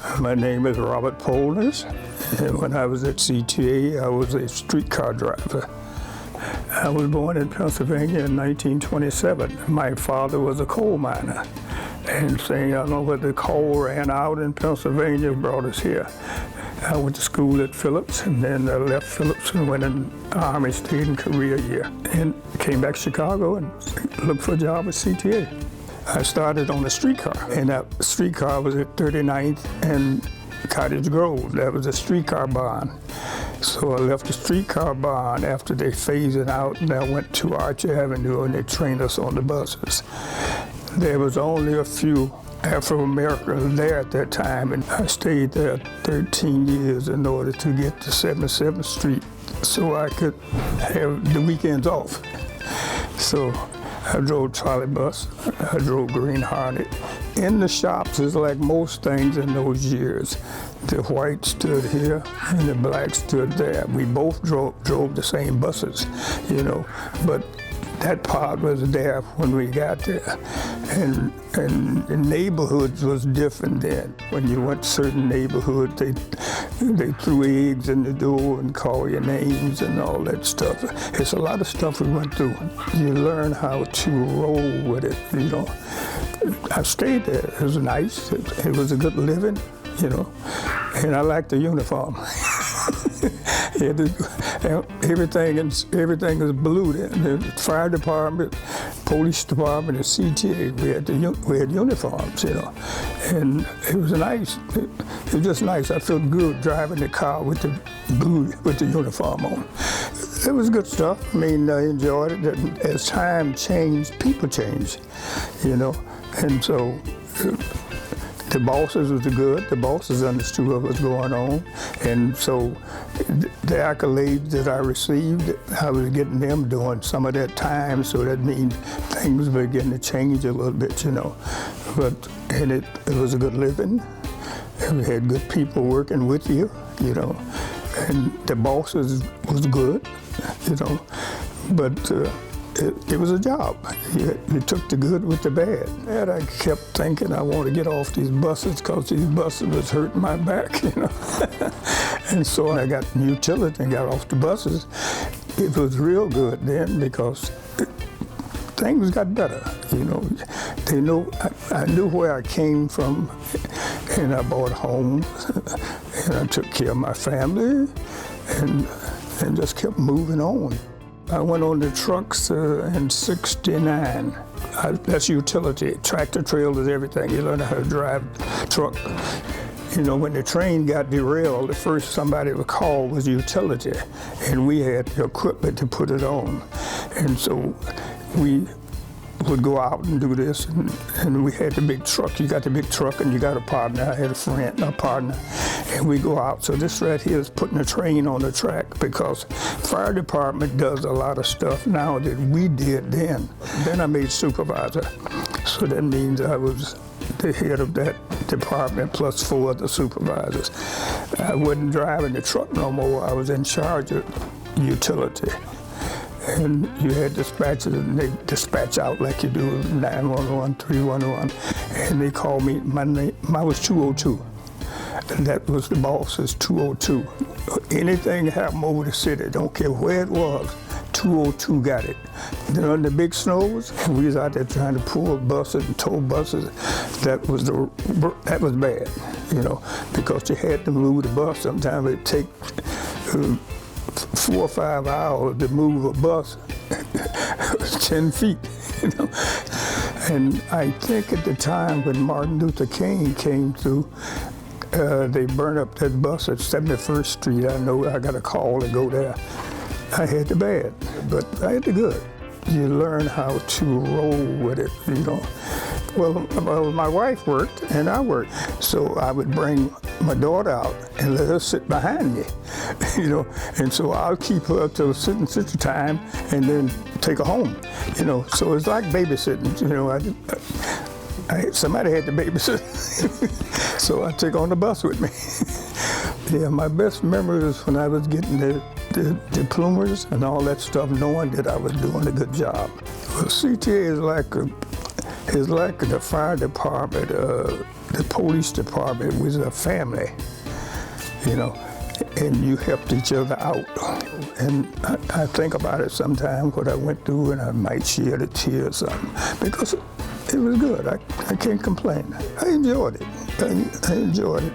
My name is Robert Poellnitz, and when I was at CTA, I was a streetcar driver. I was born in Pennsylvania in 1927. My father was a coal miner, and saying, I don't know whether the coal ran out in Pennsylvania, brought us here. I went to school at Phillips, and then I left Phillips and went in the Army, stayed in Korea a year, and came back to Chicago and looked for a job at CTA. I started on a streetcar, and that streetcar was at 39th and Cottage Grove. That was a streetcar barn. So I left the streetcar barn after they phased it out, and I went to Arch Avenue, and they trained us on the buses. There was only a few Afro-Americans there at that time, and I stayed there 13 years in order to get to 77th Street so I could have the weekends off. So I drove trolley bus, I drove Green Hornet. In the shops, it's like most things in those years. The white stood here and the black stood there. We both drove the same buses, but that part was there when we got there. And the neighborhoods was different then. When you went to certain neighborhoods, they threw eggs in the door and called your names and all that stuff. It's a lot of stuff we went through. You learn how to roll with it, I stayed there. It was nice. It was a good living, and I liked the uniform. Everything was blue then. The fire department, police department, and CTA, we had uniforms, and it was nice. It was just nice. I felt good driving the car with the blue, with the uniform on. It was good stuff. I enjoyed it. As time changed, people changed, and so the bosses was good. The bosses understood what was going on, and so the accolades that I received, I was getting them during some of that time. So that means things were beginning to change a little bit, But it was a good living. And we had good people working with you, and the bosses was good, But it was a job. You took the good with the bad. And I kept thinking I want to get off these buses because these buses was hurting my back, And so I got utility and got off the buses. It was real good then because things got better, I knew where I came from, and I bought homes, and I took care of my family, and just kept moving on. I went on the trucks in '69. That's utility, tractor trailers, everything. You learn how to drive truck. When the train got derailed, the first somebody would call was utility, and we had the equipment to put it on. And so we would go out and do this, and we had the big truck. You got the big truck and you got a partner. I had a friend, a partner, and we go out. So this right here is putting a train on the track because fire department does a lot of stuff now that we did then. Then I made supervisor. So that means I was the head of that department plus 4 other supervisors. I wasn't driving the truck no more. I was in charge of utility. And you had dispatchers, and they dispatch out like you do 911, 311. And they called me, my name, I was 202. And that was the boss's 202. Anything happened over the city, don't care where it was, 202 got it. During the big snows, we was out there trying to pull buses and tow buses. That was bad, because you had to move the bus. Sometimes it'd take 4 or 5 hours to move a bus 10 feet, And I think at the time when Martin Luther King came through, they burned up that bus at 71st Street. I know I got a call to go there. I had the bad, but I had the good. You learn how to roll with it, Well, my wife worked and I worked, so I would bring my daughter out and let her sit behind me, and so I'll keep her till the sitting time and then take her home, So it's like babysitting, somebody had to babysit, so I take on the bus with me. Yeah, my best memory was when I was getting the diplomas and all that stuff, knowing that I was doing a good job. Well, CTA is like the fire department the police department was a family, you know, and you helped each other out. And I think about it sometimes, what I went through, and I might shed a tear or something, because it was good. I can't complain. I enjoyed it. I enjoyed it.